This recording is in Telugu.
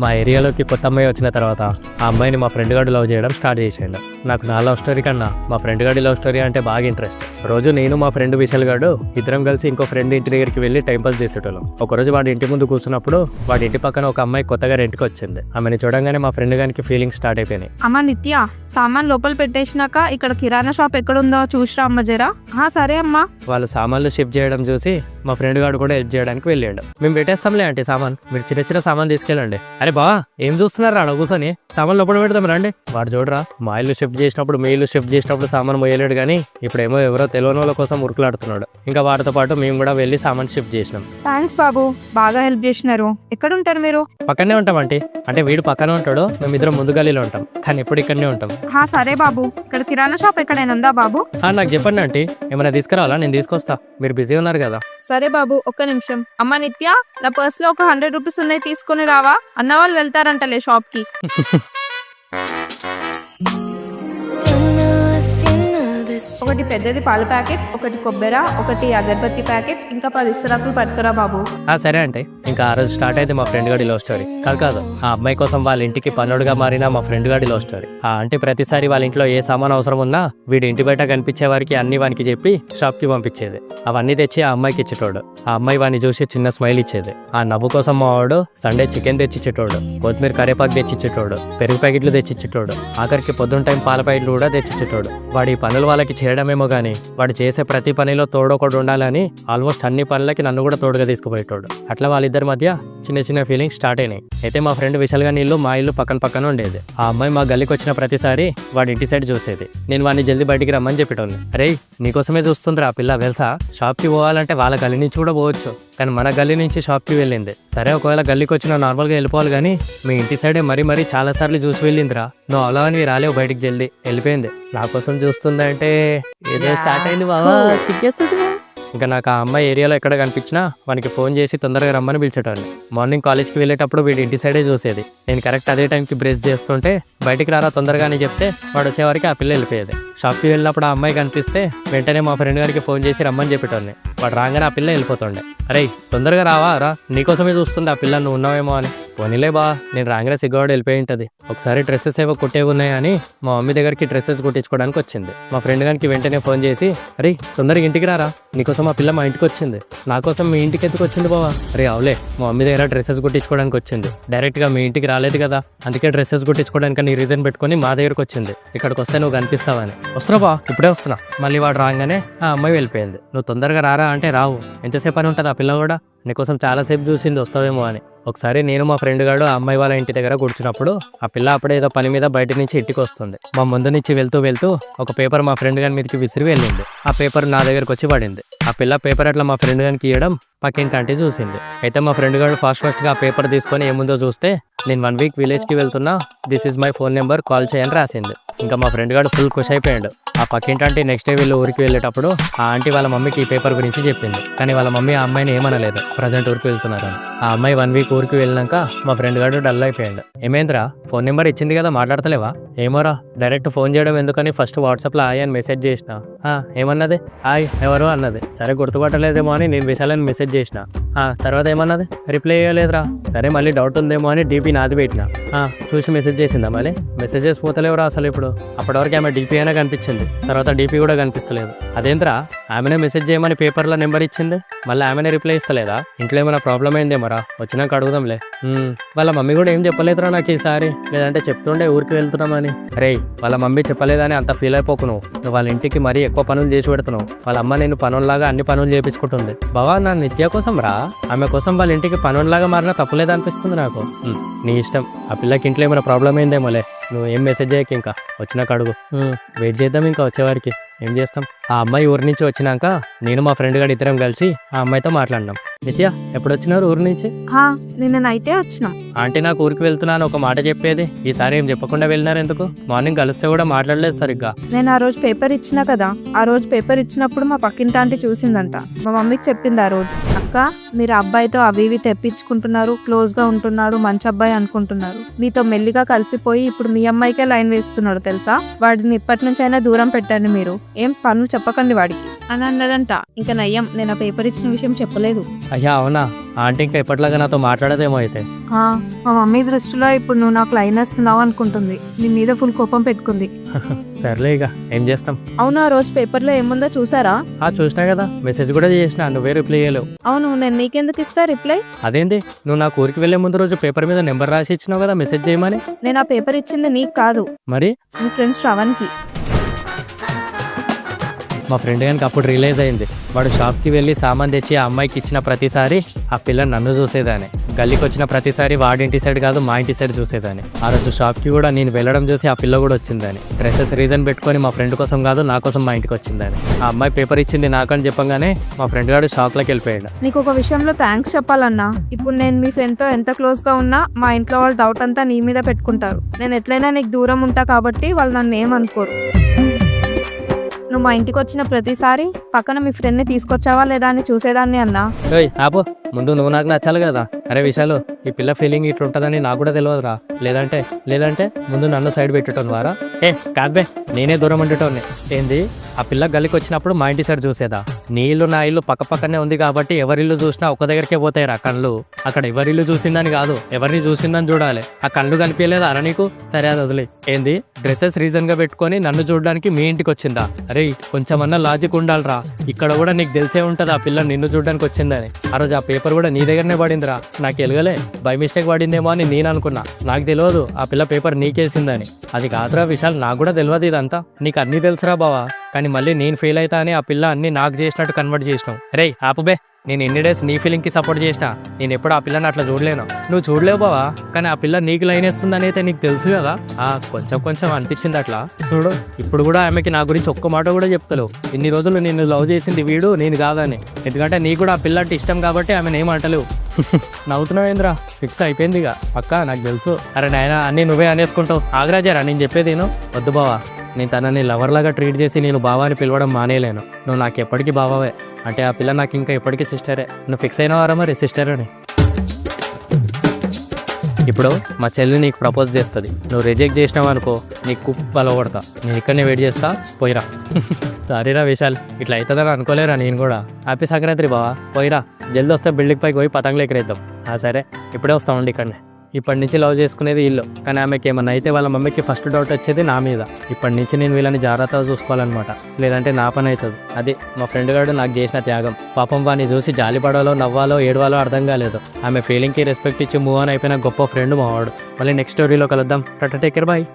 మా ఏరియాలోకి కొత్త అమ్మాయి వచ్చిన తర్వాత ఆ అమ్మాయిని మా ఫ్రెండ్ గాడు లవ్ చేయడం స్టార్ట్ చేసాడు. నాకు నా లవ్ స్టోరీ కన్నా మా ఫ్రెండ్ గాడి లవ్ స్టోరీ అంటే బాగా ఇంట్రెస్ట్. రోజు నేను మా ఫ్రెండ్ విశాల్ గాడు ఇద్దరం కలిసి ఇంకో ఫ్రెండ్ ఇంటి దగ్గరికి వెళ్ళి టైం పాస్ చేసేటోళ్ళం. ఒకరోజు వాడి ఇంటి ముందు కూర్చున్నప్పుడు వాడి ఇంటి పక్కన ఒక అమ్మాయి కొత్తగా రెంట్కి వచ్చింది. ఆమెను చూడంగానే మా ఫ్రెండ్ గారికి ఫీలింగ్స్ స్టార్ట్ అయిపోయినాయి. అమ్మ నిత్య, సామాన్ లోపల పెట్టేసినాక ఇక్కడ కిరాణా షాప్ ఎక్కడుందో చూసిరా అమ్మ జరా. సరే అమ్మా. వాళ్ళు సామాన్లు షిఫ్ట్ చేయడం చూసి మా ఫ్రెండ్ గాడు కూడా హెల్ప్ చేయడానికి వెళ్ళాడు. మేము పెట్టేస్తాంలే అంటే సామాన్, మీరు చిన్న చిన్న సామాన్ తీసుకెళ్ళండి. అరే బా ఏం చూస్తున్నారు రా కూర్చొని, సామాన్ లోపల పెడతాం రండి. వాడు చూడరా మా ఇల్లు షిఫ్ట్ చేసినప్పుడు మీ ఇల్లు షిఫ్ట్ చేసినప్పుడు సామాన్ పోయలేడు కానీ ఇప్పుడేమో ఎవరో తెలియని వాళ్ళ కోసం ఉరుకులాడుతున్నాడు. ఇంకా వాటితో పాటు మేము కూడా వెళ్ళి సామాన్ షిఫ్ట్ చేసినాం. థ్యాంక్స్ బాబు, బాగా హెల్ప్ చేసినారు. ఎక్కడ ఉంటారు మీరు? పక్కనే ఉంటాం అంటే వీడు పక్కనే ఉంటాడు, మేమిద్దరం ముందు గల్లీలో ఉంటాం, కానీ ఎప్పుడు ఇక్కడనే ఉంటాం. సరే బాబు, ఇక్కడ కిరాణా షాప్ ఎక్కడైనా ఉందా బాబు? నాకు చెప్పండి ఆంటీ, ఏమైనా తీసుకురావాలా? నేను తీసుకొస్తా, మీరు బిజీ ఉన్నారు కదా. సరే బాబు, ఒక్క నిమిషం. అమ్మ నిత్య, నా పర్స్ లో ఒక 100 రూపీస్ ఉన్నాయి, తీసుకుని రావా? అన్న వాళ్ళు వెళ్తారంటలే షాప్ కి. ఒకటి పెద్దది పాల ప్యాకెట్, ఒకటి కొబ్బెర, ఒకటి అగరబత్తి ప్యాకెట్, ఇంకా 10 ఇస్తరాకులు పట్టుకురా బాబు. సరే అంటే ఇంకా ఆ రోజు స్టార్ట్ అయితే మా ఫ్రెండ్ గాడి లవ్ స్టోరీ. కాదు ఆ అమ్మాయి కోసం వాళ్ళ ఇంటికి పనుడుగా మారిన మా ఫ్రెండ్ గాడి లవ్ స్టోరీ. అంటే ప్రతిసారి వాళ్ళ ఇంట్లో ఏ సామాన్ అవసరం ఉన్నా వీడి ఇంటి బయట కనిపించే వారికి అన్ని వానికి చెప్పి షాప్ కి పంపించేది. అవన్నీ తెచ్చి ఆ అమ్మాయికి ఇచ్చేటోడు. ఆ అమ్మాయి వాడిని చూసి చిన్న స్మైల్ ఇచ్చేది. ఆ నవ్వు కోసం మా వాడు సండే చికెన్ తెచ్చిచ్చేటోడు, కొత్తిమీర కరేపాకు తెచ్చిచ్చేటోడు, పెరుగు ప్యాకెట్లు తెచ్చిచ్చేటోడు, ఆఖరికి పొద్దున్న టైం పాల ప్యాకెట్లు కూడా తెచ్చిచ్చేటోడు. వాడి పనులు వాళ్ళకి చేయడమేమో గానీ వాడు చేసే ప్రతి పనిలో తోడొకడు ఉండాలని ఆల్మోస్ట్ అన్ని పనులకి నన్ను కూడా తోడుగా తీసుకుపోయేటోడు. అట్లా వాళ్ళిద్దరి మధ్య చిన్న చిన్న ఫీలింగ్స్ స్టార్ట్ అయినాయి. అయితే మా ఫ్రెండ్ విశాల్ గాని ఇల్లు మా ఇల్లు పక్కన పక్కన ఉండేది. ఆ అమ్మాయి మా గల్లీకి వచ్చిన ప్రతిసారి వాడి ఇంటి సైడ్ చూసేది. నేను వాడిని జల్దీ బయటికి రమ్మని చెప్పేటోని. అరే నీకోసమే చూస్తుంది ఆ పిల్ల, వెళ్సా షాప్ కి పోవాలంటే వాళ్ళ గల్లీ నుంచి కూడా పోవచ్చు, కానీ మన గల్లీ నుంచి షాప్ కి వెళ్ళింది. సరే ఒకవేళ గల్లీకి వచ్చినా నార్మల్ గా వెళ్ళిపోవాలి కానీ మీ ఇంటి సైడే మరీ చాలా సార్లు చూసి వెళ్ళిందిరా. నువ్వు అలా అని రాలేవు బయటికి జల్దీ, వెళ్ళిపోయింది. నా కోసం చూస్తుందంటే ఏదో స్టార్ట్ అయింది బాబా, సిగ్గేస్తుంది. ఇంకా నాకు ఆ అమ్మాయి ఏరియాలో ఎక్కడ కనిపించినా వానికి ఫోన్ చేసి తొందరగా రమ్మని పిలిచేటాన్ని. మార్నింగ్ కాలేజ్కి వెళ్ళేటప్పుడు వీడి ఇంటి సైడే చూసేది. నేను కరెక్ట్ అదే టైంకి బ్రష్ చేస్తుంటే బయటికి రారా తొందరగా అని చెప్తే వాడు వచ్చేవారికి ఆ పిల్ల వెళ్ళిపోయేది. షాప్కి వెళ్ళినప్పుడు ఆ అమ్మాయి కనిపిస్తే వెంటనే మా ఫ్రెండ్ గారికి ఫోన్ చేసి రమ్మని చెప్పేటోని. వాడు రాగానే ఆ పిల్ల వెళ్ళిపోతుండే. అరే తొందరగా రారా నీకోసమే చూస్తుంది ఆ పిల్ల, నువ్వు ఉన్నావేమో అని. పోనీలే బా, నేను రాగానే సిగ్గువాడు వెళ్ళిపోయి ఉంటుంది. ఒకసారి డ్రెస్సెస్ ఏవో కుట్టేవి ఉన్నాయని మా మమ్మీ దగ్గరికి డ్రెస్సెస్ కుట్టించుకోవడానికి వచ్చింది. మా ఫ్రెండ్ గారికి వెంటనే ఫోన్ చేసి అరే తొందరగా ఇంటికి రారా, నీకోసం ఆ పిల్ల మా ఇంటికి వచ్చింది. నా కోసం మీ ఇంటికి ఎందుకు వచ్చింది బావా? అరే అవులే, మా మమ్మీ దగ్గర డ్రెస్సెస్ కుట్టించుకోవడానికి వచ్చింది. డైరెక్ట్ గా మీ ఇంటికి రాలేదు కదా, అందుకే డ్రెస్సెస్ కుట్టించుకోవడానికి నీ రీజన్ పెట్టుకుని మా దగ్గరకు వచ్చింది. ఇక్కడికి వస్తే నువ్వు కనిపిస్తావని. వస్తున్నా బా, ఇప్పుడే వస్తున్నా. మళ్ళీ వాడు రాగానే ఆ అమ్మాయి వెళ్ళిపోయింది. నువ్వు తొందరగా రారా అంటే రావు, ఎంతసేపు అని ఉంటుంది ఆ పిల్ల కూడా, నీకోసం చాలాసేపు చూసింది వస్తావేమో అని. ఒకసారి నేను మా ఫ్రెండ్ గాడు ఆ అమ్మాయి వాళ్ళ ఇంటి దగ్గర కూర్చున్నప్పుడు ఆ పిల్ల అప్పుడే ఏదో పని మీద బయట నుంచి ఇంటికి వస్తుంది. మా ముందు నుంచి వెళ్తూ ఒక పేపర్ మా ఫ్రెండ్ గారి మీదకి విసిరి వెళ్ళింది. ఆ పేపర్ నా దగ్గరకు వచ్చి పడింది. ఆ పిల్ల పేపర్ అట్లా మా ఫ్రెండ్ గారికి ఇవ్వడం పక్కింటి ఆంటీ చూసింది. అయితే మా ఫ్రెండ్ గారు ఫాస్ట్ గా ఆ పేపర్ తీసుకొని ఏముందో చూస్తే నేను 1 వీక్ విలేజ్ కి వెళ్తున్నా, this is my phone number, call చేయని రాసింది. ఇంకా మా ఫ్రెండ్ గారు ఫుల్ ఖుషి అయిపోయాడు. ఆ పక్కింటి ఆంటీ నెక్స్ట్ డే వీళ్ళు ఊరికి వెళ్ళేటప్పుడు ఆ ఆంటీ వాళ్ళ మమ్మీకి ఈ పేపర్ గురించి చెప్పింది. కానీ వాళ్ళ మమ్మీ ఆ అమ్మాయిని ఏమనలేదు, ప్రజెంట్ ఊరికి వెళ్తున్నారని. ఆ అమ్మాయి 1 వీక్ ఊరికి వెళ్ళినాక మా ఫ్రెండ్ గారు డల్ అయిపోయాడు. ఏమేంద్రా ఫోన్ నెంబర్ ఇచ్చింది కదా మాట్లాడతలేవా? ఏమోరా డైరెక్ట్ ఫోన్ చేయడం ఎందుకని ఫస్ట్ వాట్సాప్ లో హాయ్ అని మెసేజ్ చేసిన. ఏమన్నది? హాయ్ ఎవరు అన్నది. సరే గుర్తుపట్టలేదేమో అని నేను విశాలని మెసేజ్ చేసిన. తర్వాత ఏమన్నది? రిప్లై ఇవ్వలేదురా. సరే మళ్ళీ డౌట్ ఉందేమో అని డీపీ నాది పెట్టిన. చూసి మెసేజ్ చేసిందా? మళ్ళీ మెసేజెస్ పోతలేవురా అసలు. ఇప్పుడు అప్పటివరకు ఆమె డీపీ అయినా కనిపించింది, తర్వాత డీపీ కూడా కనిపిస్తలేదు. అదేంద్రా ఆమెనే మెసేజ్ చేయమని పేపర్లో నెంబర్ ఇచ్చింది, మళ్ళీ ఆమెనే రిప్లై ఇస్తలేదా? ఇంట్లో ఏమైనా ప్రాబ్లం అయిందేమోరా, వచ్చినాక అడుగుదాంలే. వాళ్ళ మమ్మీ కూడా ఏం చెప్పలేదురా నాకు ఈసారి, లేదంటే చెప్తుండే ఊరికి వెళ్తున్నామని. రే వాళ్ళ మమ్మీ చెప్పలేదని అంత ఫీల్ అయిపోకు నువ్వు వాళ్ళ ఇంటికి మరీ ఎక్కువ పనులు చేసి పెడుతున్నావు. వాళ్ళ అమ్మ నేను పనుల్లాగా అన్ని పనులు చేపించుకుంటుంది. బావా నా నిత్య కోసం రా, ఆమె కోసం వాళ్ళ ఇంటికి పనుల్లాగా మారినా తప్పులేదు అనిపిస్తుంది నాకు. నీ ఇష్టం. ఆ పిల్లకి ఇంట్లో ఏమైనా ప్రాబ్లం అయిందేమోలే, నువ్వు ఏం మెసేజ్ చేయక, ఇంకా వచ్చినాక అడుగు. వెయిట్ చేద్దాం ఇంకా వచ్చేవారికి, ఏం చేస్తాం. ఆ అమ్మాయి ఊరి నుంచి వచ్చినాక నేను మా ఫ్రెండ్ గారు ఇద్దరం కలిసి ఆ అమ్మాయితో మాట్లాడినాం. నిత్య ఎప్పుడు వచ్చినారు ఊరి నుంచి? నిన్న నైటే వచ్చినాం. ఆంటీ నాకు ఊరికి వెళ్తున్నాను ఒక మాట చెప్పేది, ఈసారి ఏం చెప్పకుండా వెళ్ళినారు ఎందుకు? మార్నింగ్ కలిస్తే కూడా మాట్లాడలేదు సరిగ్గా. నేను ఆ రోజు పేపర్ ఇచ్చినా కదా, ఆ రోజు పేపర్ ఇచ్చినప్పుడు మా పక్కింటి ఆంటీ చూసిందంట. మా మమ్మీకి చెప్పింది ఆ రోజు, అక్క మీరు అబ్బాయితో అవి ఇవి తెప్పించుకుంటున్నారు, క్లోజ్ గా ఉంటున్నాడు, మంచి అబ్బాయి అనుకుంటున్నారు, మీతో మెల్లిగా కలిసిపోయి ఇప్పుడు మీ అమ్మాయికే లైన్ వేస్తున్నాడు తెలుసా, వాడిని ఇప్పటి నుంచి అయినా దూరం పెట్టండి, మీరు ఏం పనులు చెప్పకండి వాడికి అని అన్నదంట. ఇంకా నయ్యం నేను ఆ పేపర్ ఇచ్చిన విషయం చెప్పలేదు. అయ్యా అవునా? ఆంటీ ఇంకా ఎప్పటిలాగా నాతో మాట్లాడదేమో అయితే. ఆ, మా మమ్మీ దృష్టిలో ఇప్పుడు నువ్వు నాకు లైన్ వేస్తున్నావు అనుకుంటుంది. నీ మీద ఫుల్ కోపం పెట్టుకుంది. సర్లే ఇక ఏం చేస్తాం. అవును, ఆ రోజు పేపర్లో ఏముందో చూసారా? చూసినా కదా, మెసేజ్ కూడా చేసిన, నువ్వే రిప్లై చేయలేవు. అవును, నేను నీకెందుకు ఇస్తా రిప్లై? అదేంటి, నువ్వు నాకు ఊరికి వెళ్లే ముందు రోజు పేపర్ మీద నెంబర్ రాసి ఇచ్చినావు కదా మెసేజ్ చేయమని. నేను ఆ పేపర్ ఇచ్చింది నీకు కాదు, మరి నీ ఫ్రెండ్ శ్రవణ్కి. మా ఫ్రెండ్ కనుక అప్పుడు రిలీజ్ అయింది. వాడు షాప్కి వెళ్ళి సామాన్ తెచ్చి ఆ అమ్మాయికి ఇచ్చిన ప్రతిసారి ఆ పిల్ల నన్ను చూసేదాన్ని. గల్లీకి వచ్చిన ప్రతిసారి వాడింటి సైడ్ కాదు మా ఇంటి సైడ్ చూసేదాన్ని. ఆ రోజు షాప్కి కూడా నేను వెళ్ళడం చూసి ఆ పిల్ల కూడా వచ్చిందని. డ్రెస్సెస్ రీజన్ పెట్టుకొని మా ఫ్రెండ్ కోసం కాదు నా కోసం మా ఇంటికి వచ్చిందని. ఆ అమ్మాయి పేపర్ ఇచ్చింది నాకని చెప్పగానే మా ఫ్రెండ్ గారు షాప్లోకి వెళ్ళిపోయాడు. నీకు ఒక విషయంలో థ్యాంక్స్ చెప్పాలన్నా. ఇప్పుడు నేను మీ ఫ్రెండ్తో ఎంత క్లోజ్గా ఉన్నా మా ఇంట్లో వాళ్ళ డౌట్ అంతా నీ మీద పెట్టుకుంటారు. నేను ఎట్లయినా నీకు దూరం ఉంటా కాబట్టి వాళ్ళు నన్ను ఏమనుకోరు. నువ్వు మా ఇంటికి వచ్చిన ప్రతిసారి పక్కన మీ ఫ్రెండ్ని తీసుకొచ్చావా లేదా అని చూసేదాన్ని అన్నా. ఓయ్ ఆపో, ముందు నువ్వు నాకు నచ్చాలి కదా. అరే విశాలు, ఈ పిల్ల ఫీలింగ్ ఇట్లా ఉంటుందని నాకు కూడా తెలియదురా. లేదంటే ముందు నన్ను సైడ్ పెట్టడం ద్వారా కాదే నేనే దూరం ఉండేటోని. ఏంది, ఆ పిల్ల గల్లికి వచ్చినప్పుడు మా ఇంటి సైడ్ చూసేదా? నీ ఇల్లు నా ఇల్లు పక్క పక్కనే ఉంది కాబట్టి ఎవరిల్లు చూసినా ఒక దగ్గరికే పోతాయిరా కళ్ళు. అక్కడ ఎవరిల్లు చూసిందని కాదు, ఎవరిని చూసిందని చూడాలి. ఆ కళ్ళు కనిపించలేదా అరా నీకు? సరే అది వదిలే. ఏంది, డ్రెస్సెస్ రీజన్ గా పెట్టుకొని నన్ను చూడడానికి మీ ఇంటికి వచ్చిందా? అరే కొంచెమన్నా లాజిక్ ఉండాలిరా. ఇక్కడ కూడా నీకు తెలిసే ఉంటది ఆ పిల్ల నిన్ను చూడడానికి వచ్చిందని. ఆ రోజు ఆ పేపర్ కూడా నీ దగ్గరనే పడిందిరా. నాకు ఎలగలే, బై మిస్టేక్ పడిందేమో అని నేను అనుకున్నా. నాకు తెలియదు ఆ పిల్ల పేపర్ నీకేసిందని. అది కాదురా విశాల్, నాకు కూడా తెలియదు ఇదంతా. నీకు అన్నీ తెలుసురా బావా, కానీ మళ్ళీ నేను ఫెయిల్ అవుతా అని ఆ పిల్ల అన్ని నాకు చేసినట్టు కన్వర్ట్ చేసినావు. రే ఆపుబే, నేను ఎన్ని డేస్ నీ ఫీలింగ్కి సపోర్ట్ చేసిన. నేను ఎప్పుడు ఆ పిల్లని అట్లా చూడలేను. నువ్వు చూడలేవు బావా, కానీ ఆ పిల్ల నీకు లైన్ వేస్తుందని అయితే నీకు తెలుసు కదా. కొంచెం అనిపించింది అట్లా. చూడు, ఇప్పుడు కూడా ఆమెకి నా గురించి ఒక్క మాట కూడా చెప్తలేవు. ఇన్ని రోజులు నిన్ను లవ్ చేసింది వీడు, నేను కాదని. ఎందుకంటే నీకు కూడా ఆ పిల్ల అంటే ఇష్టం కాబట్టి ఆమెను ఏమంటలేవు. నవ్వుతున్నావేంద్రా? ఫిక్స్ అయిపోయింది ఇక పక్కా, నాకు తెలుసు. అరే నాయన, అన్నీ నువ్వే అనేసుకుంటావు. ఆగ్రాజారా నేను చెప్పేది నేను. వద్దు బావా, నేను తనని లవర్లాగా ట్రీట్ చేసి నేను బావా అని పిలవడం మానేయలేను. నువ్వు నాకు ఎప్పటికీ బావావే. అంటే ఆ పిల్ల నాకు ఇంకా ఎప్పటికీ సిస్టరే. నువ్వు ఫిక్స్ అయినవారా మరి సిస్టర్ అని? ఇప్పుడు మా చెల్లి నీకు ప్రపోజ్ చేస్తుంది. నువ్వు రిజెక్ట్ చేసినావు అనుకో, నీకు కుప్పలో కొడతా. నేను ఇక్కడనే వెయిట్ చేస్తా, పోయిరా. సారీరా విశాల్, ఇట్లా అవుతుందని అనుకోలేరా నేను కూడా. హ్యాపీ సంక్రాంతి బావా, పోయిరా. జల్ది వస్తే బిల్డింగ్ పైకి పోయి పతంగులు ఎక్కరేద్దాం. సరే, ఇప్పుడే వస్తామండి ఇక్కడనే. ఇప్పటి నుంచి లవ్ చేసుకునేది ఇల్లు, కానీ ఆమెకి ఏమన్నా అయితే వాళ్ళ మమ్మీకి ఫస్ట్ డౌట్ వచ్చేది నా మీద. ఇప్పటి నుంచి నేను వీళ్ళని జాగ్రత్తగా చూసుకోవాలన్నమాట, లేదంటే నా పని అవుతుంది. అది మా ఫ్రెండ్ గారు నాకు చేసిన త్యాగం. పాపం వాడిని చూసి జాలిపడాలో నవ్వాలో ఏడవాలో అర్థం కాలేదు. ఆమె ఫీలింగ్కి రెస్పెక్ట్ ఇచ్చి మూవ్ ఆన్ అయిపోయిన గొప్ప ఫ్రెండ్ మావాడు. మళ్ళీ నెక్స్ట్ స్టోరీలో కలుద్దాం. Take care, bye.